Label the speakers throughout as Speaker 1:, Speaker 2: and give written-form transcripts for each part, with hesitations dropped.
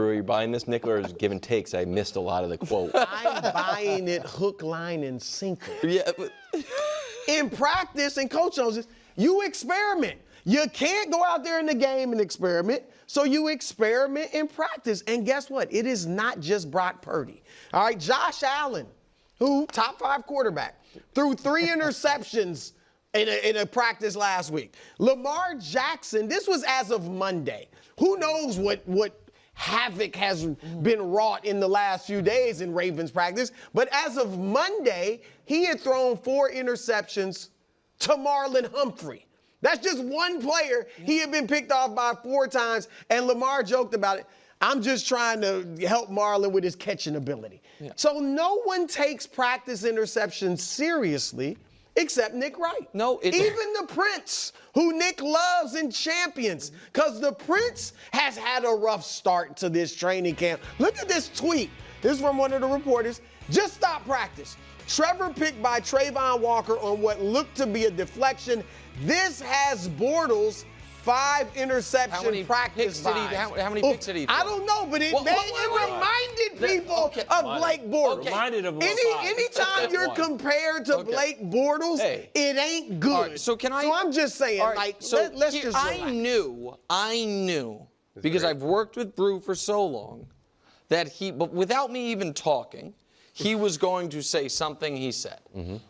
Speaker 1: Are you buying this, Nick, or is give and takes? I missed a lot of the quote.
Speaker 2: I'm buying it hook, line, and sinker.
Speaker 1: Yeah, but
Speaker 2: In practice, and Coach knows this, you experiment. You can't go out there in the game and experiment, so you experiment in practice. And guess what? It is not just Brock Purdy. All right, Josh Allen, who, top 5 quarterback, threw 3 interceptions in a practice last week. Lamar Jackson, this was as of Monday. Who knows what havoc has been wrought in the last few days in Ravens practice. But as of Monday, he had thrown 4 interceptions to Marlon Humphrey. That's just one player. He had been picked off by 4 times, and Lamar joked about it. I'm just trying to help Marlon with his catching ability. Yeah. So no one takes practice interceptions seriously except Nick Wright.
Speaker 1: No,
Speaker 2: even the Prince, who Nick loves and champions, because the Prince has had a rough start to this training camp. Look at this tweet. This is from one of the reporters. Just stop practice. Trevor picked by Trayvon Walker on what looked to be a deflection. This has Bortles 5 interception practice vibes.
Speaker 1: How many picks did he throw?
Speaker 2: I don't know, but it reminded people of Blake Bortles.
Speaker 3: Reminded of
Speaker 2: Anytime you're compared to Blake Bortles, it ain't good.
Speaker 1: Right, so
Speaker 2: I'm just saying, let's just relax.
Speaker 1: I knew, because I've worked with Brew for so long, that but without me even talking, he was going to say something he said,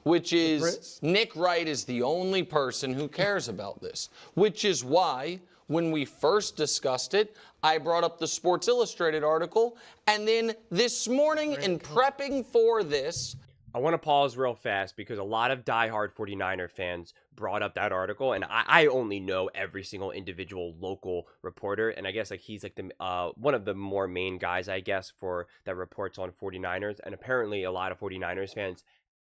Speaker 1: which is Nick Wright is the only person who cares about this, which is why when we first discussed it, I brought up the Sports Illustrated article, and then this morning in prepping for this,
Speaker 3: I want to pause real fast because a lot of diehard 49er fans brought up that article, and I only know every single individual local reporter, and I guess like he's like the one of the more main guys, I guess, for that reports on 49ers, and apparently a lot of 49ers fans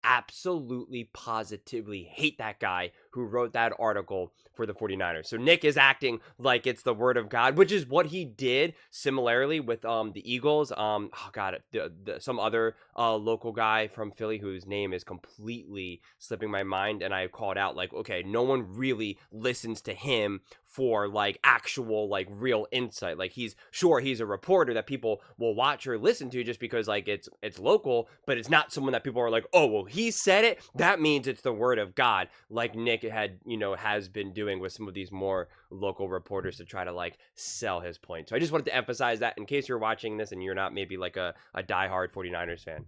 Speaker 3: absolutely positively hate that guy who wrote that article for the 49ers. So Nick is acting like it's the word of God, which is what he did similarly with the Eagles. Some other local guy from Philly whose name is completely slipping my mind, and I called out like, okay, no one really listens to him for like actual like real insight. Like he's a reporter that people will watch or listen to just because like it's local, but it's not someone that people are like, oh well, he said it, that means it's the word of God, like Nick has been doing with some of these more local reporters to try to like sell his point. So I just wanted to emphasize that in case you're watching this and you're not maybe like a diehard 49ers fan.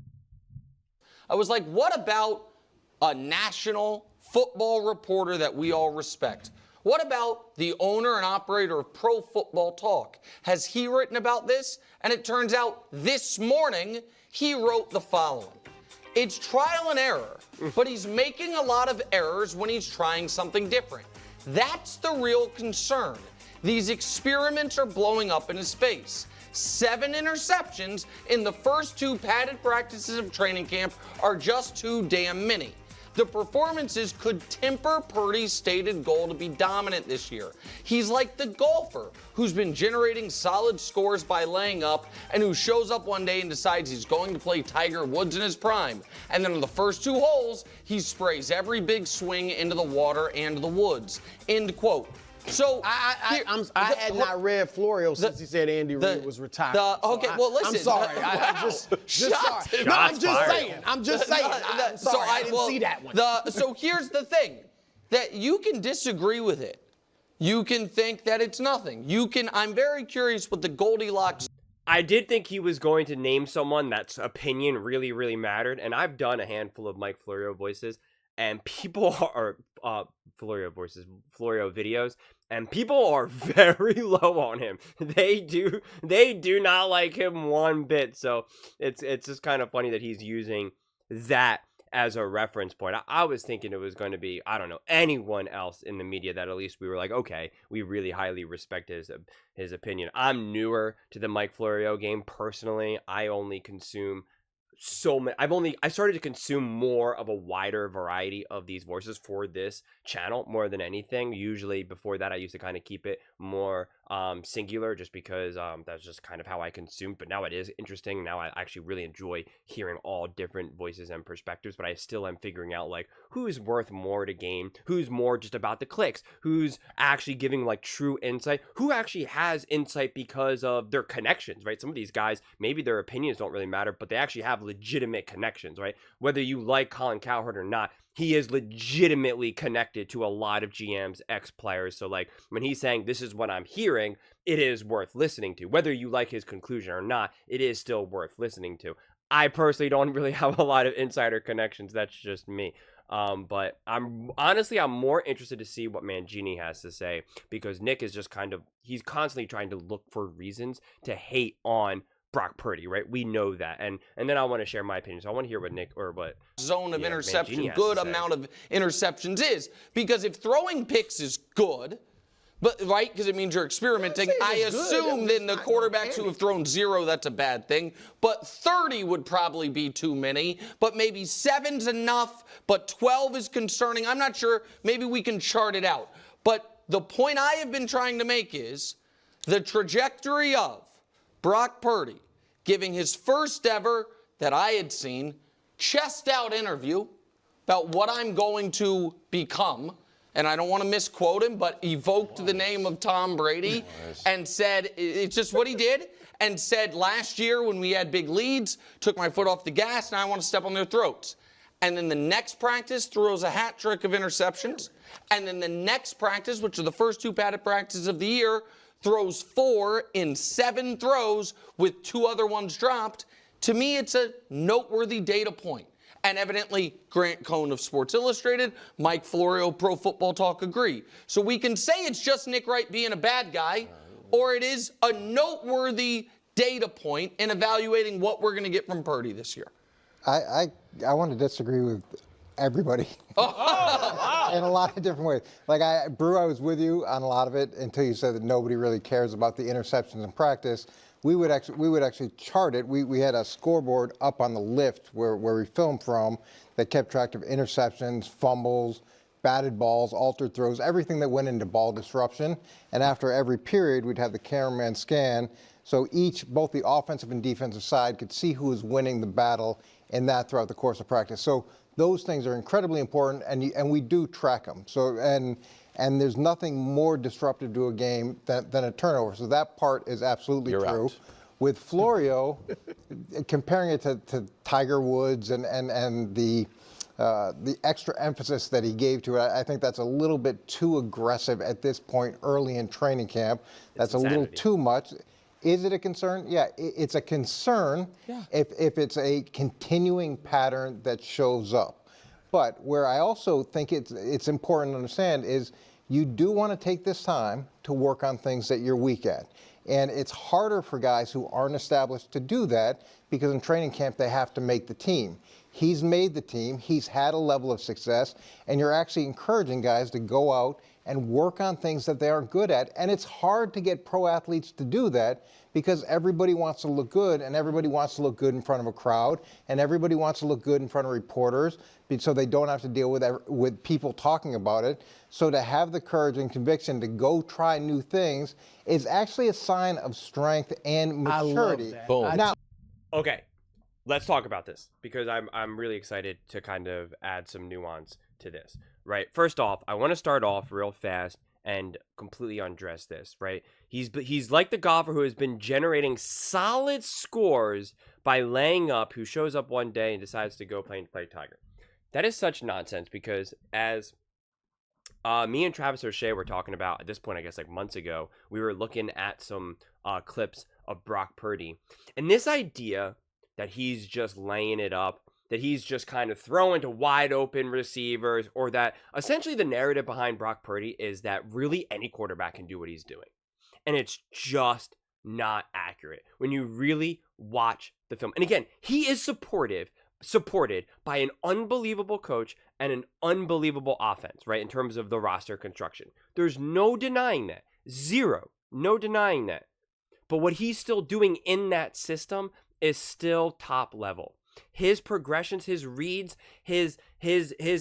Speaker 1: I was like, what about a national football reporter that we all respect? What about the owner and operator of Pro Football Talk? Has he written about this? And it turns out this morning he wrote the following. It's trial and error, but he's making a lot of errors when he's trying something different. That's the real concern. These experiments are blowing up in his face. 7 interceptions in the first 2 padded practices of training camp are just too damn many. The performances could temper Purdy's stated goal to be dominant this year. He's like the golfer who's been generating solid scores by laying up and who shows up one day and decides he's going to play Tiger Woods in his prime. And then on the first 2 holes, he sprays every big swing into the water and the woods. End quote. So
Speaker 2: I had not read Florio since he said Andy Reid was retired.
Speaker 1: Listen.
Speaker 2: I'm sorry. I'm sorry. No, I'm just saying. I'm sorry. I didn't see that one.
Speaker 1: So here's the thing, that you can disagree with it. You can think that it's nothing. I'm very curious what the Goldilocks.
Speaker 3: I did think he was going to name someone that's opinion really, really mattered, and I've done a handful of Mike Florio voices, and people are Florio videos, and people are very low on him. They do not like him one bit. So it's just kind of funny that he's using that as a reference point. I was thinking it was going to be, I don't know, anyone else in the media that at least we were like, okay, we really highly respect his opinion. I'm newer to the Mike Florio game personally. I only consume I started to consume more of a wider variety of these voices for this channel more than anything. Usually before that, I used to kind of keep it more singular, just because that's just kind of how I consume. But now it is interesting. Now I actually really enjoy hearing all different voices and perspectives. But I still am figuring out like who's worth more to game, who's more just about the clicks, who's actually giving like true insight, who actually has insight because of their connections, right? Some of these guys, maybe their opinions don't really matter, but they actually have legitimate connections, right? Whether you like Colin Cowherd or not, he is legitimately connected to a lot of GMs, ex-players. So like when he's saying this is what I'm hearing, it is worth listening to. Whether you like his conclusion or not, it is still worth listening to. I personally don't really have a lot of insider connections. That's just me. But I'm more interested to see what Mangini has to say, because Nick is just he's constantly trying to look for reasons to hate on Brock Purdy, right? We know that. And then I want to share my opinion. So I want to hear what Nick or what
Speaker 1: zone of interception,
Speaker 3: Mangini has
Speaker 1: good
Speaker 3: to say.
Speaker 1: amount of interceptions is. Because if throwing picks is good, but right, because it means you're experimenting, I assume then the quarterbacks who have thrown 0, that's a bad thing. But 30 would probably be too many. But maybe 7's enough, but 12 is concerning. I'm not sure. Maybe we can chart it out. But the point I have been trying to make is the trajectory of Brock Purdy giving his first ever, that I had seen, chest out interview about what I'm going to become. And I don't want to misquote him, but evoked the name of Tom Brady and said, it's just what he did, and said last year when we had big leads, took my foot off the gas, and I want to step on their throats. And then the next practice throws a hat trick of interceptions. And then the next practice, which are the first 2 padded practices of the year, throws 4 in 7 throws with 2 other ones dropped. To me, it's a noteworthy data point. And evidently, Grant Cohn of Sports Illustrated, Mike Florio, Pro Football Talk agree. So we can say it's just Nick Wright being a bad guy, or it is a noteworthy data point in evaluating what we're going to get from Purdy this year.
Speaker 4: I want to disagree with everybody in a lot of different ways. Like Brew, I was with you on a lot of it until you said that nobody really cares about the interceptions in practice. We would actually chart it. We had a scoreboard up on the lift where we filmed from that kept track of interceptions, fumbles, batted balls, altered throws, everything that went into ball disruption. And after every period, we'd have the cameraman scan. So both the offensive and defensive side could see who was winning the battle in that throughout the course of practice. So those things are incredibly important, and we do track them. So and there's nothing more disruptive to a game than a turnover. So that part is absolutely true.
Speaker 1: Out.
Speaker 4: With Florio, comparing it to Tiger Woods and the extra emphasis that he gave to it, I think that's a little bit too aggressive at this point early in training camp. That's a little too much. Is it a concern? Yeah, it's a concern if it's a continuing pattern that shows up. But where I also think it's important to understand is you do want to take this time to work on things that you're weak at. And it's harder for guys who aren't established to do that because in training camp they have to make the team. He's made the team, he's had a level of success, and you're actually encouraging guys to go out and work on things that they aren't good at. And it's hard to get pro athletes to do that because everybody wants to look good, and everybody wants to look good in front of a crowd, and everybody wants to look good in front of reporters so they don't have to deal with people talking about it. So to have the courage and conviction to go try new things is actually a sign of strength and maturity.
Speaker 2: I love that.
Speaker 4: Now,
Speaker 3: Okay, let's talk about this because I'm really excited to kind of add some nuance to this, right? First off, I want to start off real fast and completely undress this, right? He's like the golfer who has been generating solid scores by laying up, who shows up one day and decides to go play Tiger. That is such nonsense because as me and Travis O'Shea were talking about at this point, I guess like months ago, we were looking at some clips of Brock Purdy. And this idea that he's just laying it up, that he's just kind of throwing to wide open receivers, or that essentially the narrative behind Brock Purdy is that really any quarterback can do what he's doing. And it's just not accurate when you really watch the film. And again, he is supported by an unbelievable coach and an unbelievable offense, right? In terms of the roster construction. There's no denying that. Zero. No denying that. But what he's still doing in that system is still top level. His progressions, his reads, his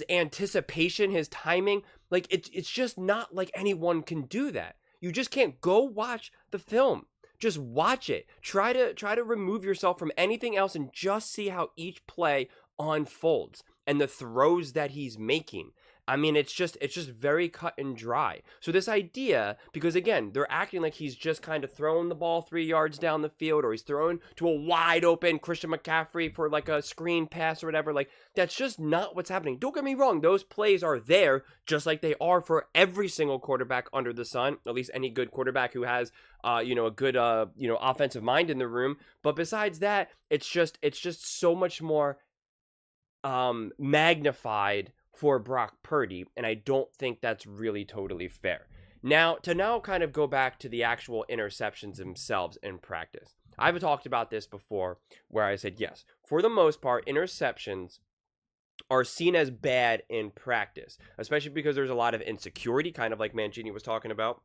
Speaker 3: anticipation, his timing, like it's just not like anyone can do that. You just can't. Go watch the film. Just watch it. Try to remove yourself from anything else and just see how each play unfolds and the throws that he's making. I mean, it's just very cut and dry. So this idea, because again, they're acting like he's just kind of throwing the ball 3 yards down the field, or he's throwing to a wide open Christian McCaffrey for like a screen pass or whatever. Like, that's just not what's happening. Don't get me wrong. Those plays are there just like they are for every single quarterback under the sun, at least any good quarterback who has, a good, offensive mind in the room. But besides that, it's just so much more magnified for Brock Purdy, and I don't think that's really totally fair. Now kind of go back to the actual interceptions themselves in practice. I've talked about this before where I said, yes, for the most part, interceptions are seen as bad in practice, especially because there's a lot of insecurity, kind of like Mangini was talking about,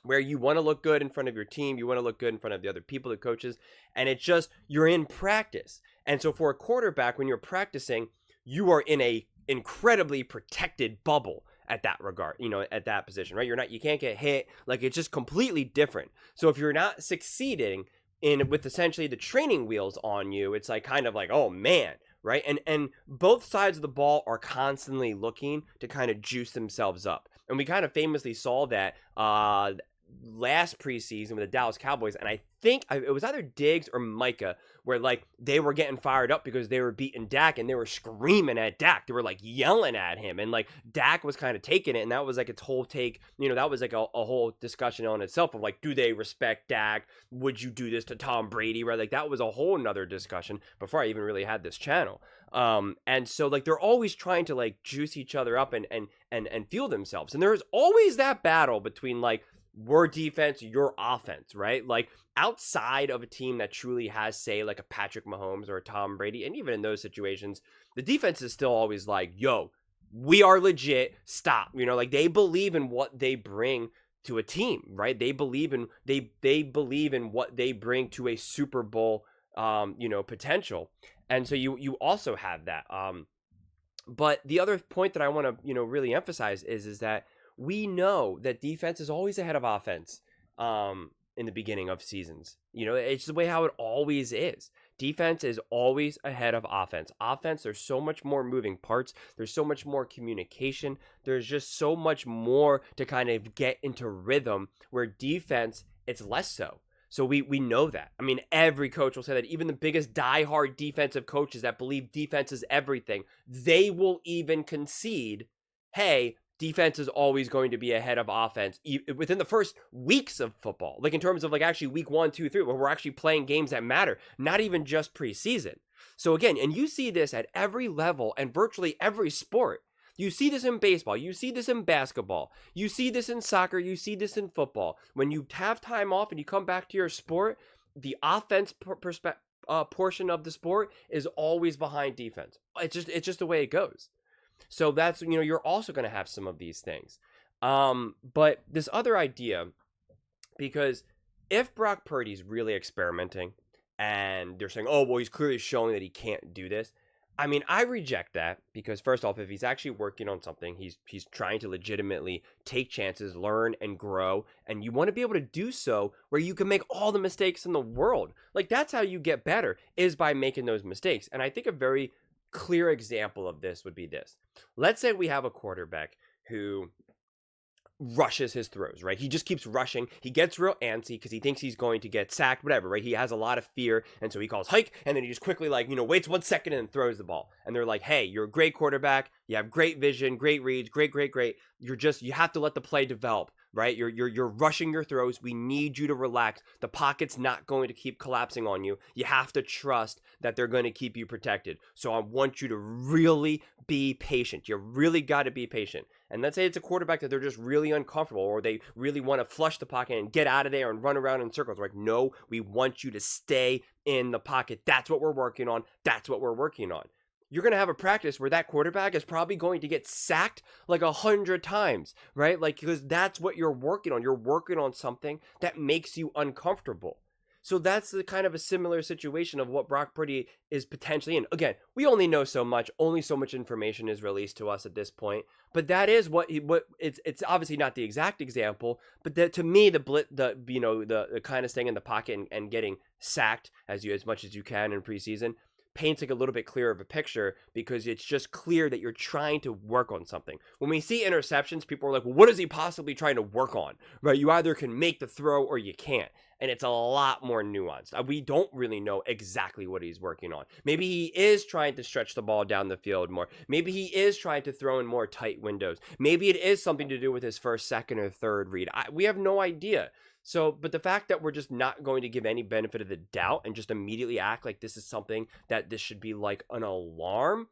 Speaker 3: where you want to look good in front of your team, you want to look good in front of the other people, the coaches, and it's just, you're in practice. And so for a quarterback, when you're practicing, you are in a incredibly protected bubble at that regard, at that position, right? You can't get hit. Like, it's just completely different. So if you're not succeeding with essentially the training wheels on you, it's like kind of like, oh man, right? And both sides of the ball are constantly looking to kind of juice themselves up. And we kind of famously saw that last preseason with the Dallas Cowboys, and I think it was either Diggs or Micah, where like they were getting fired up because they were beating Dak and they were screaming at Dak. They were like yelling at him, and like Dak was kind of taking it, and that was like its whole take. That was like a whole discussion on itself of like, do they respect Dak? Would you do this to Tom Brady? Right? Like, that was a whole nother discussion before I even really had this channel. And so like they're always trying to like juice each other up and fuel themselves, and there's always that battle between like, we're defense, your offense, right? Like, outside of a team that truly has, say, like a Patrick Mahomes or a Tom Brady, and even in those situations, the defense is still always like, yo, we are legit, stop. Like, they believe in what they bring to a team, right? They believe in what they bring to a Super Bowl potential. And so you also have that. But the other point that I want to, really emphasize is that we know that defense is always ahead of offense in the beginning of seasons. It's the way how it always is. Defense is always ahead of offense. Offense, there's so much more moving parts. There's so much more communication. There's just so much more to kind of get into rhythm, where defense, it's less so. So we know that. I mean, every coach will say that. Even the biggest diehard defensive coaches that believe defense is everything, they will even concede, hey, defense is always going to be ahead of offense within the first weeks of football. Like, in terms of like actually week 1, 2, 3, where we're actually playing games that matter, not even just preseason. So again, and you see this at every level and virtually every sport. You see this in baseball. You see this in basketball. You see this in soccer. You see this in football. When you have time off and you come back to your sport, the offense portion of the sport is always behind defense. It's just the way it goes. So that's, you're also going to have some of these things. But this other idea, because if Brock Purdy's really experimenting and they're saying, oh, well, he's clearly showing that he can't do this. I mean, I reject that, because first off, if he's actually working on something, he's trying to legitimately take chances, learn and grow. And you want to be able to do so where you can make all the mistakes in the world. Like, that's how you get better, is by making those mistakes. And I think a very clear example of this would be this. Let's say we have a quarterback who rushes his throws, right? He just keeps rushing. He gets real antsy because he thinks he's going to get sacked, whatever, right? He has a lot of fear, and so he calls hike, and then he just quickly, like, waits 1 second and throws the ball. And they're like, hey, you're a great quarterback. You have great vision, great reads, great. You have to let the play develop, right? You're rushing your throws. We need you to relax. The pocket's not going to keep collapsing on you. You have to trust that they're going to keep you protected. So I want you to really be patient. You really got to be patient. And let's say it's a quarterback that they're just really uncomfortable, or they really want to flush the pocket and get out of there and run around in circles. Like, no, we want you to stay in the pocket. That's what we're working on. You're going to have a practice where that quarterback is probably going to get sacked like 100 times, right? Like, because that's what you're working on. You're working on something that makes you uncomfortable. So that's the kind of a similar situation of what Brock Purdy is potentially in. Again, we only know so much. Only so much information is released to us at this point. But that is what it's obviously not the exact example, but that to me the kind of staying in the pocket and getting sacked as much as you can in preseason paints like a little bit clearer of a picture, because it's just clear that you're trying to work on something. When we see interceptions, people are like, well, what is he possibly trying to work on? Right? You either can make the throw or you can't. And it's a lot more nuanced. We don't really know exactly what he's working on. Maybe he is trying to stretch the ball down the field more. Maybe he is trying to throw in more tight windows. Maybe it is something to do with his first, second, or third read. We have no idea. So, but the fact that we're just not going to give any benefit of the doubt and just immediately act like this is something that this should be like an alarm,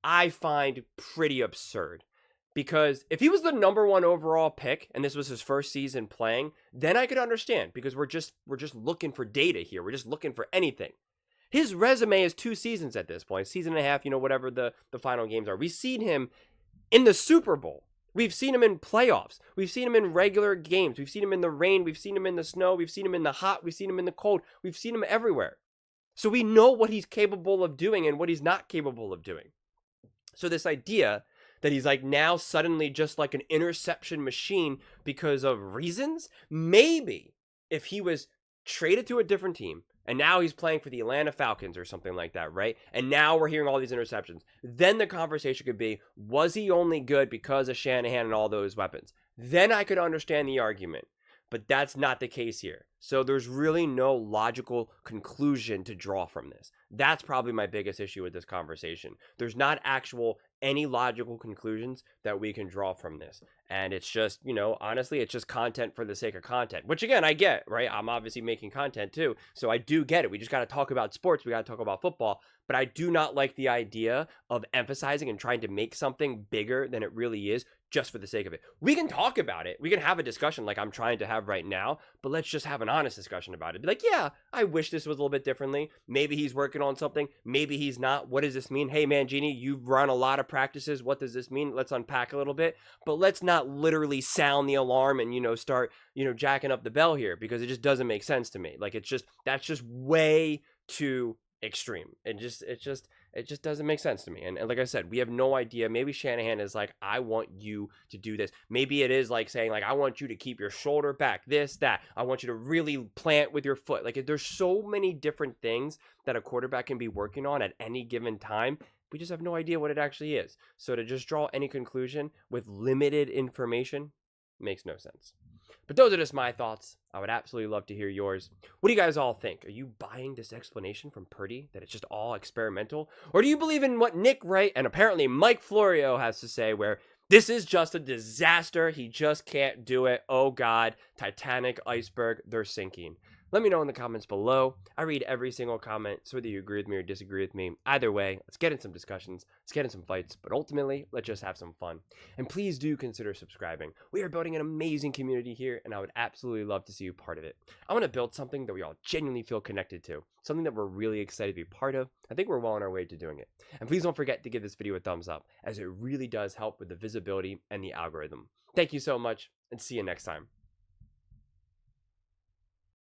Speaker 3: I find pretty absurd. Because if he was the #1 overall pick and this was his first season playing, then I could understand, because we're just looking for data here. We're just looking for anything. His resume is 2 seasons at this point, season and a half, whatever the final games are. We've seen him in the Super Bowl. We've seen him in playoffs. We've seen him in regular games. We've seen him in the rain. We've seen him in the snow. We've seen him in the hot. We've seen him in the cold. We've seen him everywhere. So we know what he's capable of doing and what he's not capable of doing. So this idea that he's like now suddenly just like an interception machine because of reasons, maybe if he was traded to a different team, and now he's playing for the Atlanta Falcons or something like that, right? And now we're hearing all these interceptions. Then the conversation could be, was he only good because of Shanahan and all those weapons? Then I could understand the argument. But that's not the case here. So there's really no logical conclusion to draw from this. That's probably my biggest issue with this conversation. There's not any logical conclusions that we can draw from this. And it's just, honestly, it's just content for the sake of content, which again, I get, right? I'm obviously making content too. So I do get it. We just got to talk about sports. We got to talk about football. But I do not like the idea of emphasizing and trying to make something bigger than it really is just for the sake of it. We can talk about it. We can have a discussion like I'm trying to have right now, but let's just have an honest discussion about it. Be like, yeah, I wish this was a little bit differently. Maybe he's working on something. Maybe he's not. What does this mean? Hey, Mangini, you've run a lot of practices. What does this mean? Let's unpack a little bit. But let's not literally sound the alarm and, start, jacking up the bell here, because it just doesn't make sense to me. Like, that's just way too extreme. It just doesn't make sense to me. And like I said, we have no idea. Maybe Shanahan is like, I want you to do this. Maybe it is like saying, like, I want you to keep your shoulder back, this, that. I want you to really plant with your foot. Like, there's so many different things that a quarterback can be working on at any given time. We just have no idea what it actually is. So to just draw any conclusion with limited information makes no sense. But those are just my thoughts. I would absolutely love to hear yours. What do you guys all think? Are you buying this explanation from Purdy that it's just all experimental? Or do you believe in what Nick Wright and apparently Mike Florio has to say, where this is just a disaster? He just can't do it. Oh God, Titanic, iceberg, they're sinking. Let me know in the comments below. I read every single comment, so whether you agree with me or disagree with me, either way, let's get in some discussions, let's get in some fights, but ultimately, let's just have some fun. And please do consider subscribing. We are building an amazing community here, and I would absolutely love to see you part of it. I want to build something that we all genuinely feel connected to, something that we're really excited to be part of. I think we're well on our way to doing it. And please don't forget to give this video a thumbs up, as it really does help with the visibility and the algorithm. Thank you so much, and see you next time.